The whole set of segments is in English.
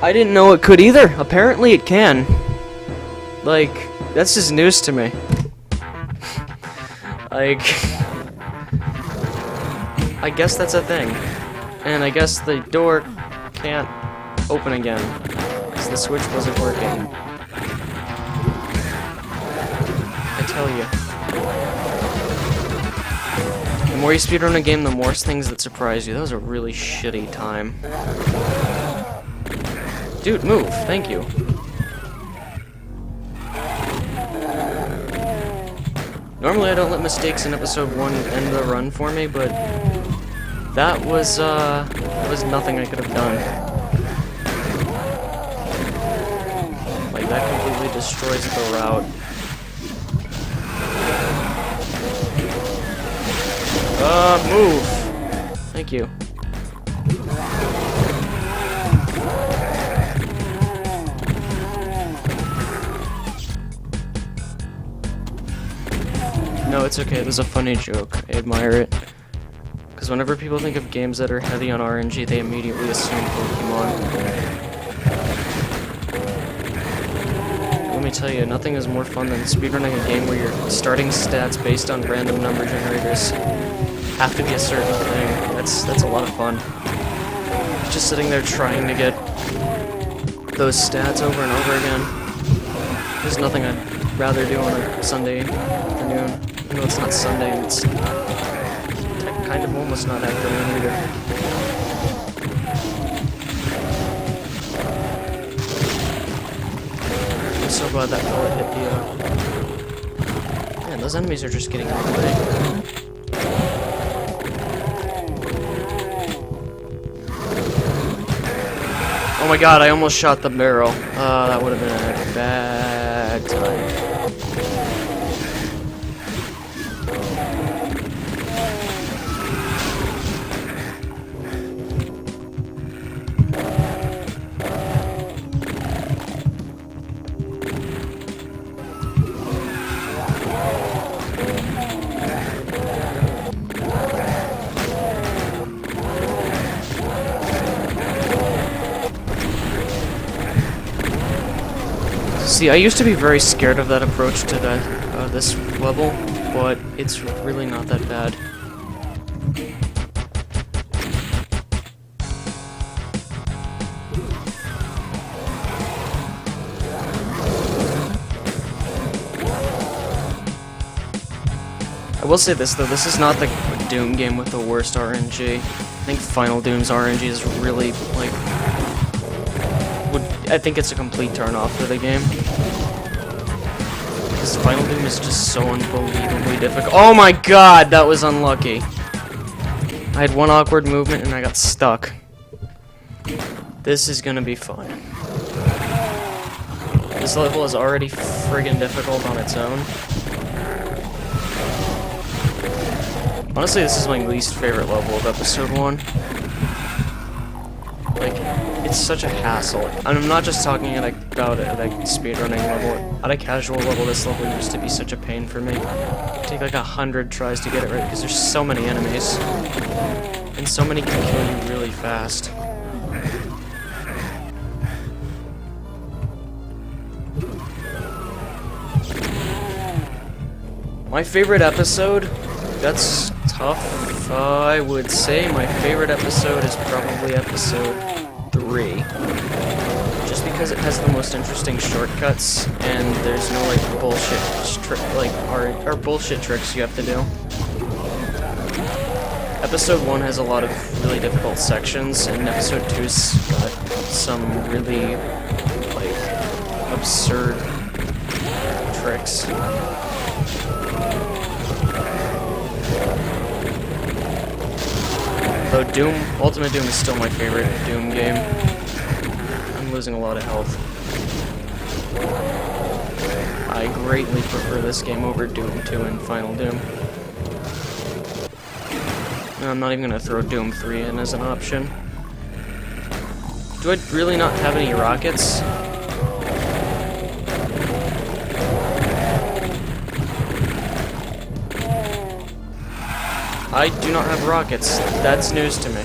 I didn't know it could either. Apparently it can. Like, that's just news to me. Like, I guess that's a thing. And I guess the door can't open again, because the switch wasn't working. I tell you. The more you speedrun a game, the more things that surprise you. That was a really shitty time. Dude, move. Thank you. Normally I don't let mistakes in episode 1 end the run for me, but that was nothing I could have done. Like, that completely destroys the route. Move! Thank you. No, it's okay. It was a funny joke. I admire it. Because whenever people think of games that are heavy on RNG, they immediately assume Pokemon. Let me tell you, nothing is more fun than speedrunning a game where your starting stats based on random number generators have to be a certain thing. That's a lot of fun. Just sitting there trying to get those stats over and over again. There's nothing I'd rather do on a Sunday afternoon. No, it's not Sunday, it's kind of almost not afternoon either. I'm so glad that bullet hit the, Man, those enemies are just getting out of the way. Oh my god, I almost shot the barrel. That would have been a bad time. See, I used to be very scared of that approach to this level, but it's really not that bad. I will say this though, this is not the Doom game with the worst RNG. I think Final Doom's RNG is really, like, I think it's a complete turn-off for the game. Because Final Doom is just so unbelievably difficult. Oh my god, that was unlucky. I had one awkward movement and I got stuck. This is gonna be fun. This level is already friggin' difficult on its own. Honestly, this is my least favorite level of episode 1. Like, it's such a hassle. And I'm not just talking about it at a speedrunning level. At a casual level, this level used to be such a pain for me. It'd take like 100 tries to get it right because there's so many enemies. And so many can kill you really fast. My favorite episode? That's tough. I would say my favorite episode is probably episode 3. Just because it has the most interesting shortcuts, and there's no like bullshit or bullshit tricks you have to do. Episode 1 has a lot of really difficult sections, and episode 2's got some really like absurd tricks. Though Ultimate Doom is still my favorite Doom game. I'm losing a lot of health. I greatly prefer this game over Doom 2 and Final Doom. And I'm not even gonna throw Doom 3 in as an option. Do I really not have any rockets? I do not have rockets. That's news to me.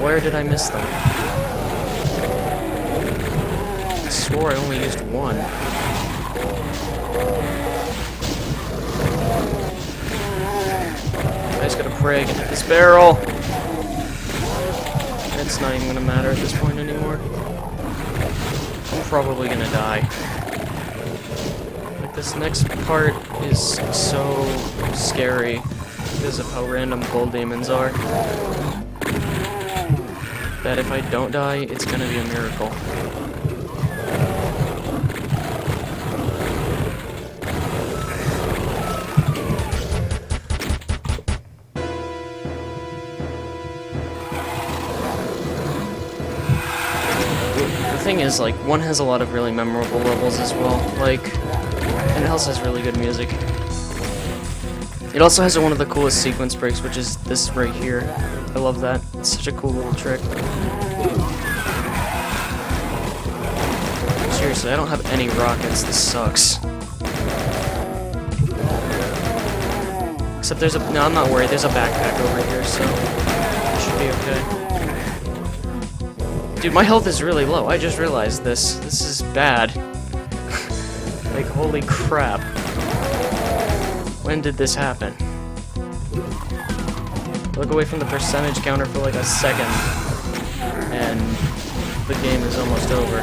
Where did I miss them? I swore I only used one. I just gotta pray I can hit this barrel. It's not even gonna matter at this point anymore. I'm probably gonna die. Like, this next part is so scary because of how random gold demons are. That if I don't die, it's gonna be a miracle. The thing is, like, one has a lot of really memorable levels as well, like, and it also has really good music. It also has one of the coolest sequence breaks, which is this right here. I love that. It's such a cool little trick. Seriously, I don't have any rockets. This sucks. Except there's a... No, I'm not worried. There's a backpack over here, so it should be okay. Dude, my health is really low. I just realized this. This is bad. Like, holy crap. When did this happen? Look away from the percentage counter for like a second, and the game is almost over.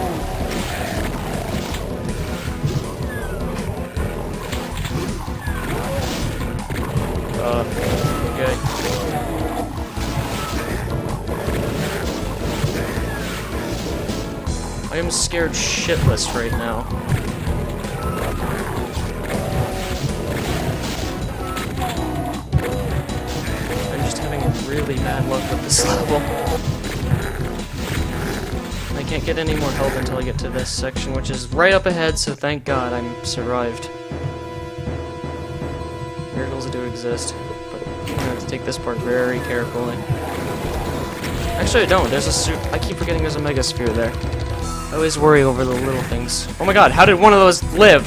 Okay. I am scared shitless right now. Really bad luck with this level. I can't get any more help until I get to this section, which is right up ahead, so thank God I'm survived. Miracles do exist, but I'm gonna have to take this part very carefully. Actually, I don't. There's a I keep forgetting there's a mega sphere there. I always worry over the little things. Oh my God, how did one of those live?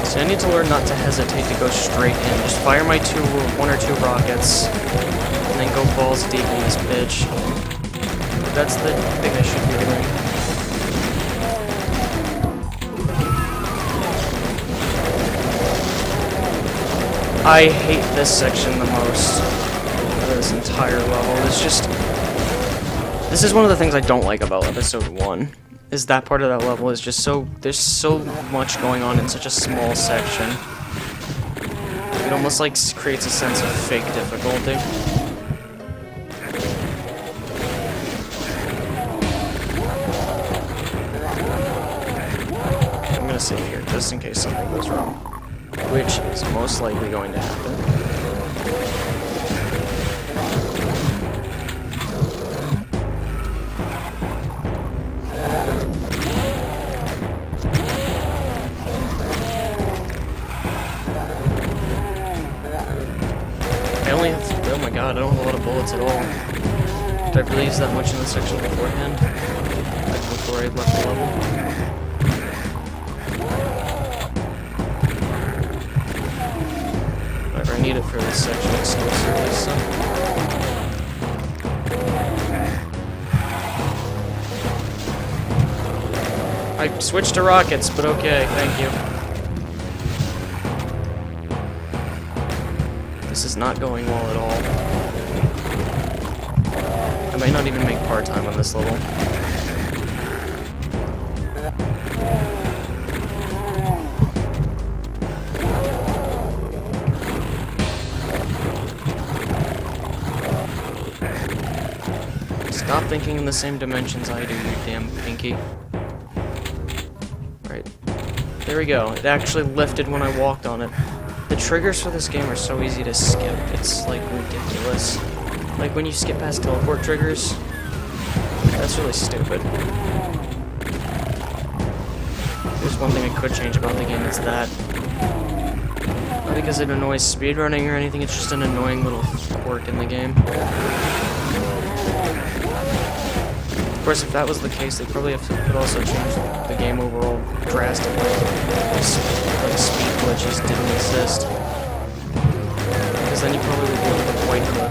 So I need to learn not to hesitate to go straight in. Just fire my one or two rockets, and then go balls deep in this bitch. That's the thing I should be doing. I hate this section the most of this entire level. This is one of the things I don't like about episode 1. Is that part of that level is just so... There's so much going on in such a small section. It almost, like, creates a sense of fake difficulty. I'm gonna save here, just in case something goes wrong. Which is most likely going to happen. Oh my God, I don't have a lot of bullets at all. Did I really use that much in this section beforehand? Like before I left the level? Whatever, I need it for this section exclusively, so... I switched to rockets, but okay, thank you. This is not going well at all. I might not even make part-time on this level. Stop thinking in the same dimensions I do, you damn pinky. Right. There we go. It actually lifted when I walked on it. The triggers for this game are so easy to skip, it's like ridiculous. Like when you skip past teleport triggers, that's really stupid. There's one thing I could change about the game, it's that. Not because it annoys speedrunning or anything, it's just an annoying little quirk in the game. Of course, if that was the case, they probably could also change the game overall drastically. Like speed glitches didn't exist. Because then you probably would be able to wipe the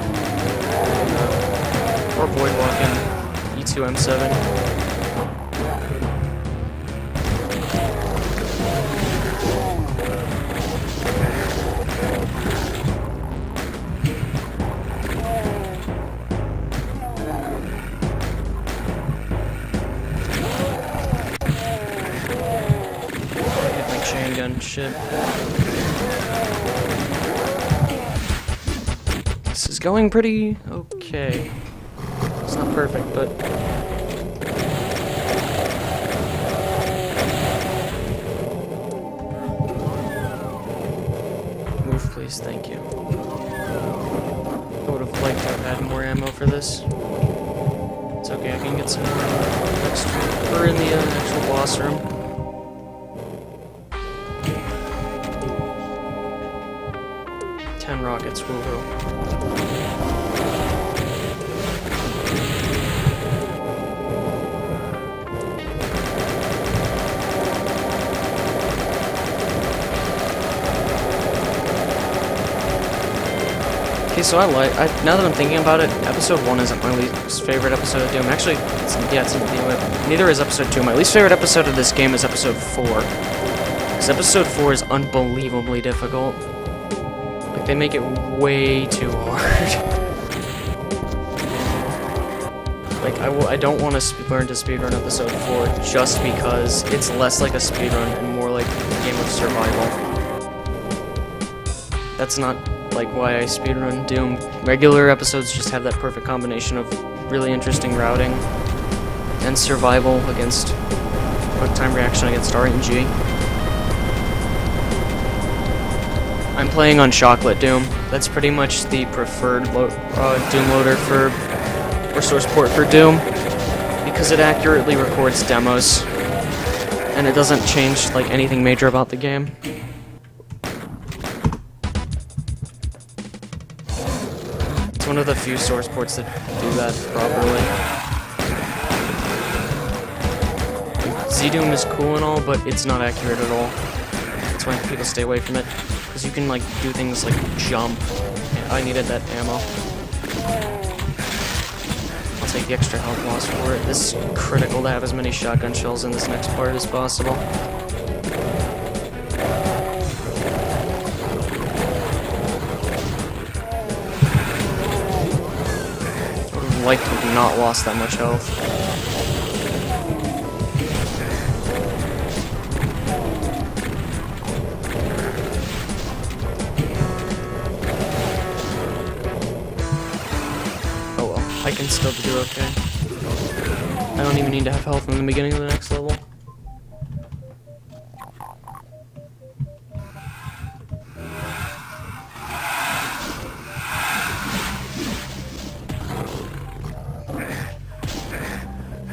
or void walk in E2M7. Chain gun shit. This is going pretty okay. It's not perfect, but move, please. Thank you. I would have liked to have had more ammo for this. It's okay. I can get some more extra. We're in the actual boss room. Rockets, woohoo. Okay, so now that I'm thinking about it, episode 1 isn't my least favorite episode of Doom. Actually, neither is episode 2. My least favorite episode of this game is episode 4. Because episode 4 is unbelievably difficult. They make it way too hard. Like, I don't want to learn to speedrun episode 4 just because it's less like a speedrun and more like a game of survival. That's not, like, why I speedrun Doom. Regular episodes just have that perfect combination of really interesting routing and survival against quick time reaction against RNG. I'm playing on Chocolate Doom. That's pretty much the preferred Doom loader or source port for Doom, because it accurately records demos, and it doesn't change like anything major about the game. It's one of the few source ports that do that properly. Z-Doom is cool and all, but it's not accurate at all. That's why people stay away from it. Because you can, like, do things like jump. And I needed that ammo. I'll take the extra health loss for it. This is critical to have as many shotgun shells in this next part as possible. I would have liked to have not lost that much health. I can still do okay. I don't even need to have health in the beginning of the next level.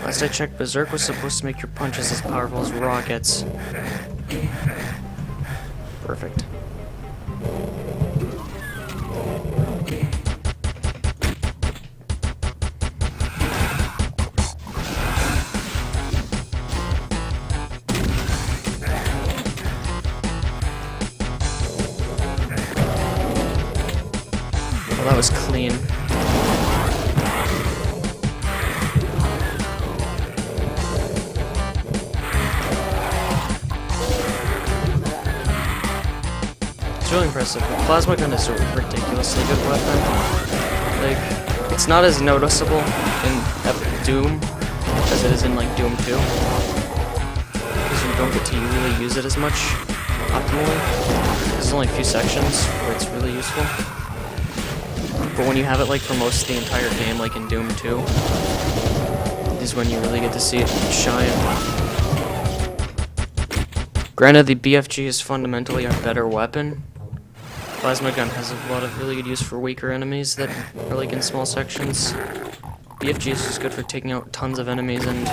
Last I checked, Berserk was supposed to make your punches as powerful as rockets. Perfect. That was clean. It's really impressive. The plasma gun is a ridiculously good weapon. Like, it's not as noticeable in Doom as it is in like Doom 2. Because you don't get to really use it as much optimally. There's only a few sections where it's really useful. But when you have it like for most of the entire game, like in Doom 2, is when you really get to see it shine. Granted, the BFG is fundamentally a better weapon. Plasma gun has a lot of really good use for weaker enemies that are like in small sections. BFG is just good for taking out tons of enemies and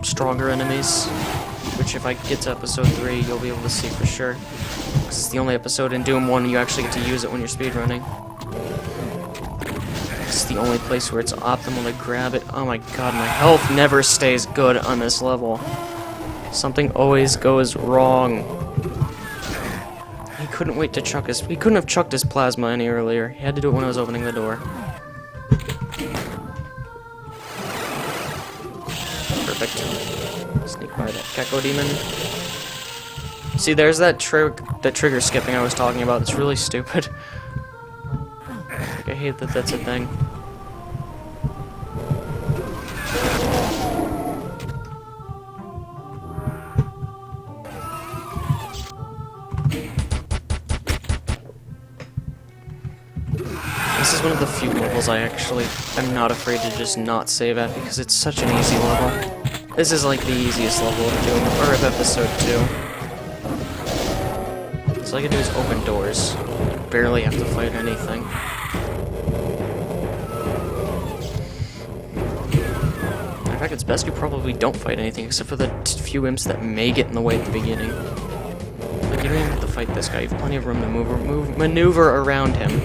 stronger enemies, which which if I get to episode 3, you'll be able to see for sure. Because it's the only episode in Doom 1 you actually get to use it when you're speedrunning. It's the only place where it's optimal to grab it. Oh my god, my health never stays good on this level. Something always goes wrong. He couldn't wait to chuck his... He couldn't have chucked his plasma any earlier. He had to do it when I was opening the door. Perfect. Sneak by that Gecko Demon. See, there's that trigger skipping I was talking about. It's really stupid. Like, I hate that that's a thing. This is one of the few levels I actually am not afraid to just not save at because it's such an easy level. This is like the easiest level of Doom, or of episode 2. So all I can do is open doors. I barely have to fight anything. In fact, it's best you probably don't fight anything except for the few imps that may get in the way at the beginning. Like, you don't even have to fight this guy. You have plenty of room to maneuver around him.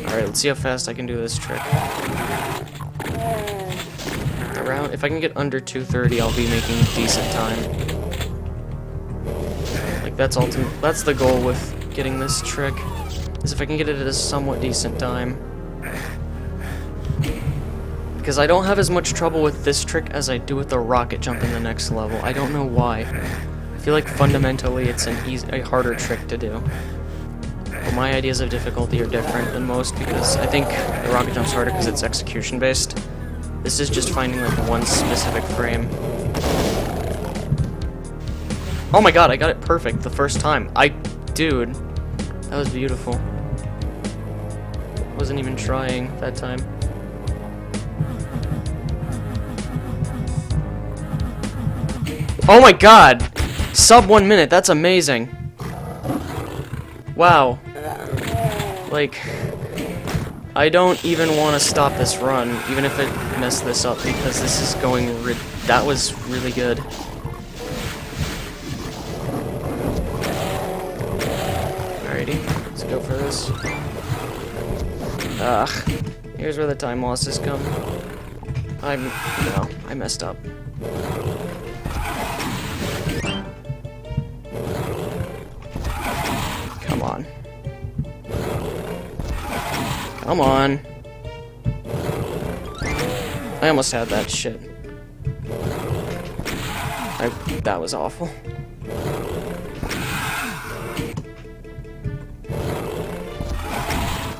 Alright, let's see how fast I can do this trick. If I can get under 230, I'll be making decent time. Like, that's the goal with getting this trick, is if I can get it at a somewhat decent time. Because I don't have as much trouble with this trick as I do with the rocket jump in the next level. I don't know why. I feel like fundamentally it's a harder trick to do. But my ideas of difficulty are different than most because I think the rocket jump's harder because it's execution based. This is just finding like one specific frame. Oh my god, I got it perfect the first time. Dude, that was beautiful. Wasn't even trying that time. Oh my god! Sub 1 minute, that's amazing. Wow. Like, I don't even want to stop this run, even if it messed this up, because this is going that was really good. Alrighty, let's go for this. Here's where the time losses come. No, I messed up. Come on. Come on. I almost had that shit. That was awful.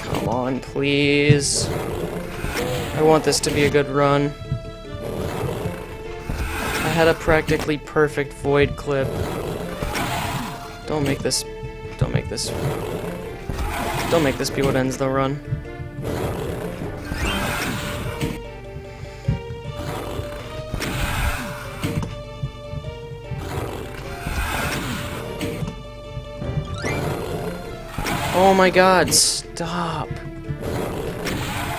Come on, please. I want this to be a good run. I had a practically perfect void clip. Don't make this be what ends the run. Oh my god, stop.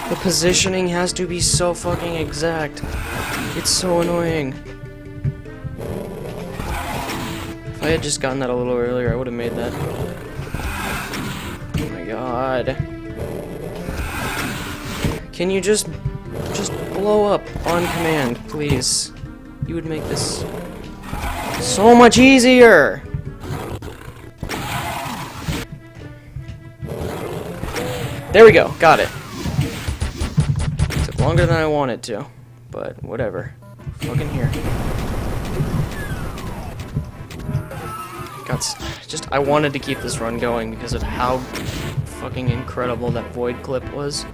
The positioning has to be so fucking exact. It's so annoying. If I had just gotten that a little earlier, I would have made that. Oh my god. Can you just blow up on command, please? You would make this so much easier! There we go, got it. Took longer than I wanted to, but whatever. Fucking here. I wanted to keep this run going because of how fucking incredible that void clip was.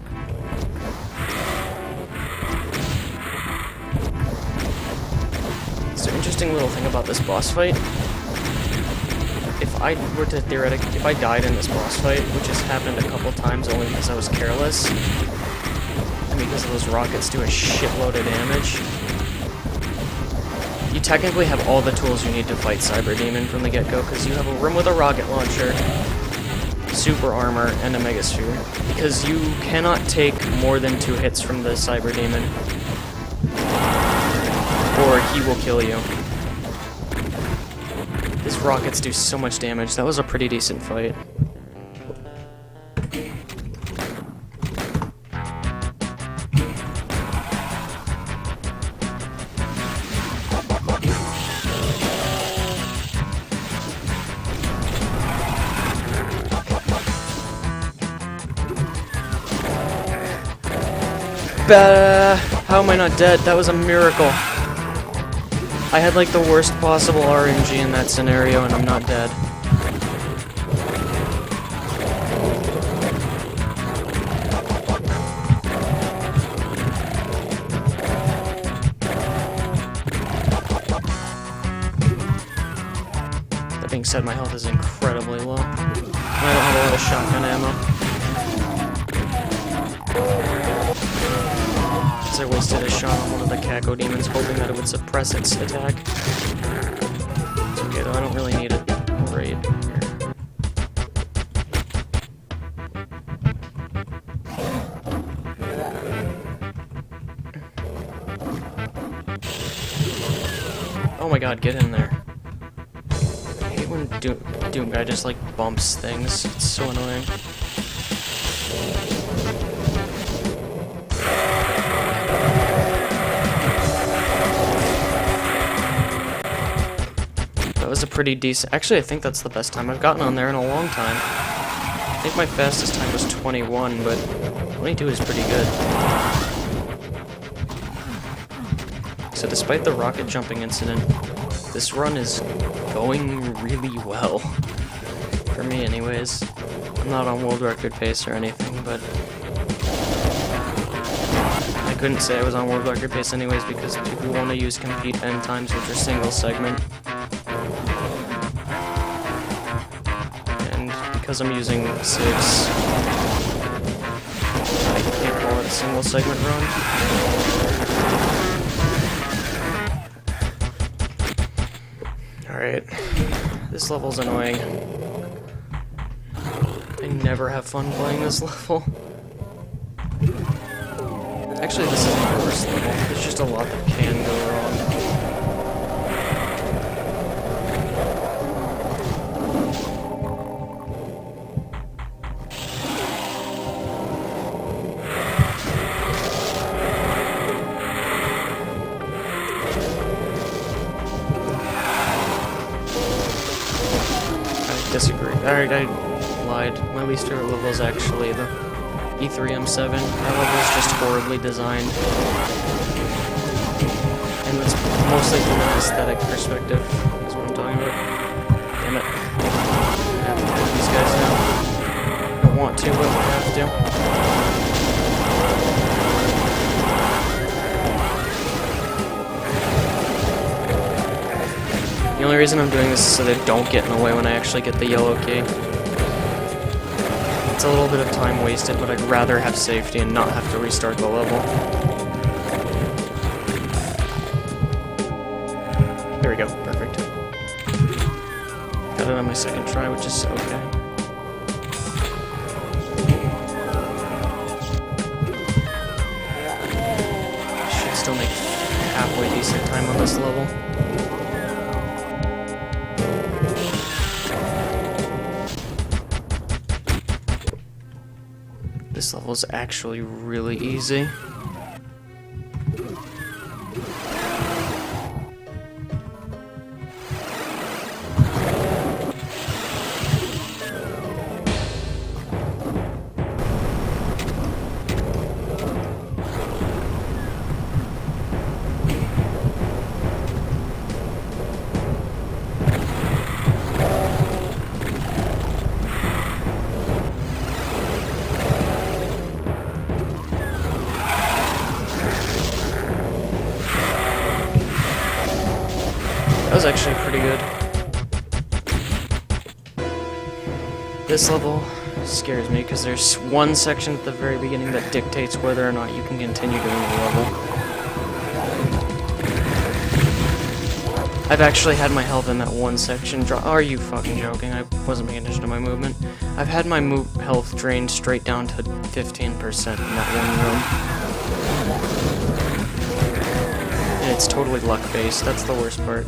It's an interesting little thing about this boss fight. If I were to if I died in this boss fight, which has happened a couple times only because I was careless, and because those rockets do a shitload of damage, you technically have all the tools you need to fight Cyber Demon from the get-go, because you have a room with a rocket launcher, super armor, and a megasphere, because you cannot take more than 2 hits from the cyber demon, or he will kill you. His rockets do so much damage. That was a pretty decent fight. How am I not dead? That was a miracle. I had like the worst possible RNG in that scenario and I'm not dead. That being said, my health is incredibly low. And I don't have a lot of shotgun ammo. I wasted a shot on one of the Kako demons, hoping that it would suppress its attack. It's okay though, I don't really need it. Raid here. Oh my god, get in there. I hate when Doom Guy just like bumps things. It's so annoying. That was a pretty decent... Actually, I think that's the best time I've gotten on there in a long time. I think my fastest time was 21, but 22 is pretty good. So despite the rocket jumping incident, this run is going really well. For me, anyways. I'm not on world record pace or anything, but... I couldn't say I was on world record pace anyways because people want to use compete end times, which are single segment. Because I'm using 6, I can't call it a single segment run. Alright, this level's annoying. I never have fun playing this level. Actually, this isn't the worst level. There's just a lot that can go wrong. Disagree. Alright, I lied. My least favorite level is actually the E3M7. That level is just horribly designed. And it's mostly from an aesthetic perspective, is what I'm talking about. Damn it. I have to kill these guys now. I don't want to, but I have to. The only reason I'm doing this is so they don't get in the way when I actually get the yellow key. It's a little bit of time wasted, but I'd rather have safety and not have to restart the level. There we go, perfect. Got it on my second try, which is okay. Should still make halfway decent time on this level. This level is actually really easy. That was actually pretty good. This level scares me because there's one section at the very beginning that dictates whether or not you can continue doing the level. I've actually had my health in that one section drop. Are you fucking joking? I wasn't paying attention to my movement. I've had my health drained straight down to 15% in that one room. And it's totally luck-based. That's the worst part.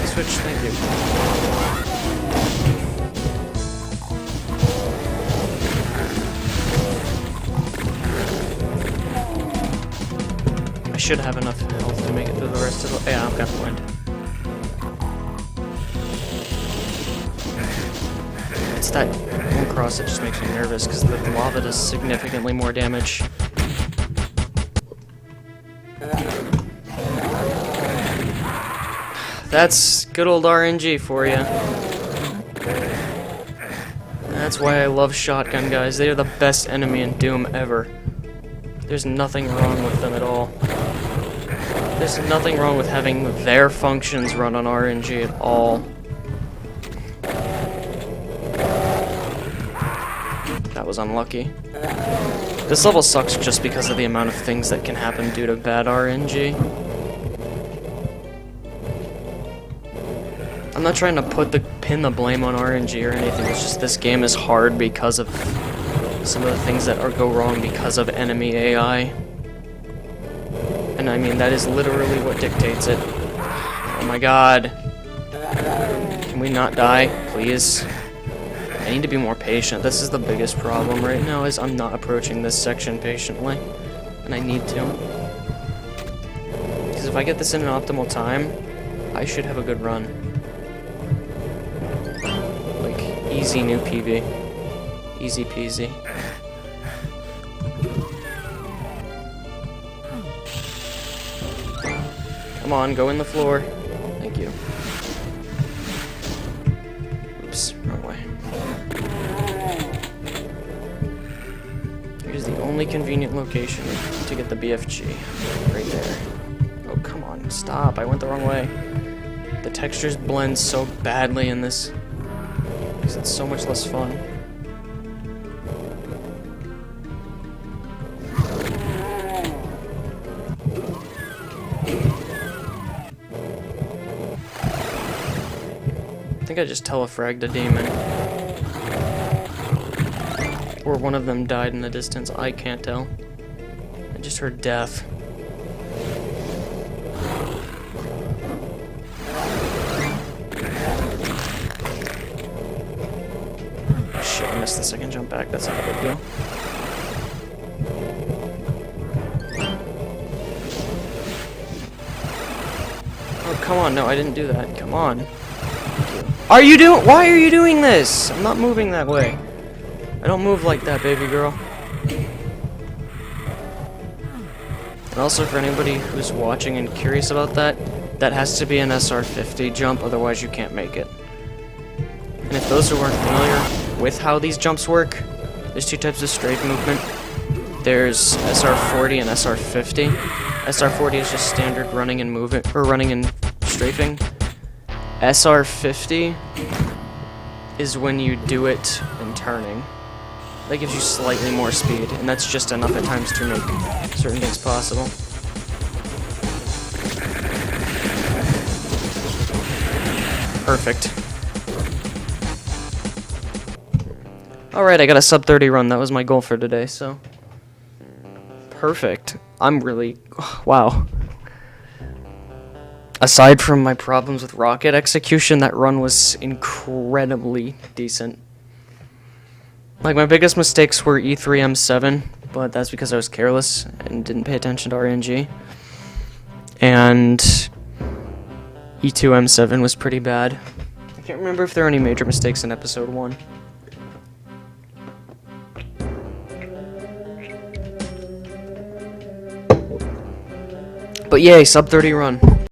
Switch, thank you. I should have enough health to make it through the rest of the... Yeah, I've got the wind. It's that one cross that just makes me nervous, because the lava does significantly more damage. That's good old RNG for you. That's why I love shotgun guys. They are the best enemy in Doom ever. There's nothing wrong with them at all. There's nothing wrong with having their functions run on RNG at all. That was unlucky. This level sucks just because of the amount of things that can happen due to bad RNG. I'm not trying to pin the blame on RNG or anything, it's just this game is hard because of some of the things that go wrong because of enemy AI. And I mean, that is literally what dictates it. Oh my god. Can we not die, please? I need to be more patient. This is the biggest problem right now, is I'm not approaching this section patiently. And I need to. Because if I get this in an optimal time, I should have a good run. Like, easy new PB. Easy peasy. Come on, go in the floor. Thank you. Oops, wrong way. Here's the only convenient location to get the BFG. Right there. Oh, come on, stop. I went the wrong way. The textures blend so badly in this. Because it's so much less fun. I think I just telefragged a demon. Or one of them died in the distance, I can't tell. I just heard death. Shit, I missed the second jump back, that's not a big deal. Oh, come on, no, I didn't do that, come on. Why are you doing this? I'm not moving that way. I don't move like that, baby girl. And also, for anybody who's watching and curious about that, that has to be an SR50 jump, otherwise you can't make it. And if those who aren't familiar with how these jumps work, there's two types of strafe movement. There's SR40 and SR50. SR40 is just standard running and moving, or running and strafing. SR50 is when you do it in turning. That gives you slightly more speed, and that's just enough at times to make certain things possible. Perfect. Alright, I got a sub 30 run. That was my goal for today, so... Perfect. I'm really... Wow. Aside from my problems with rocket execution, that run was incredibly decent. Like, my biggest mistakes were E3M7, but that's because I was careless and didn't pay attention to RNG. And E2M7 was pretty bad. I can't remember if there are any major mistakes in episode 1. But yay, sub 30 run.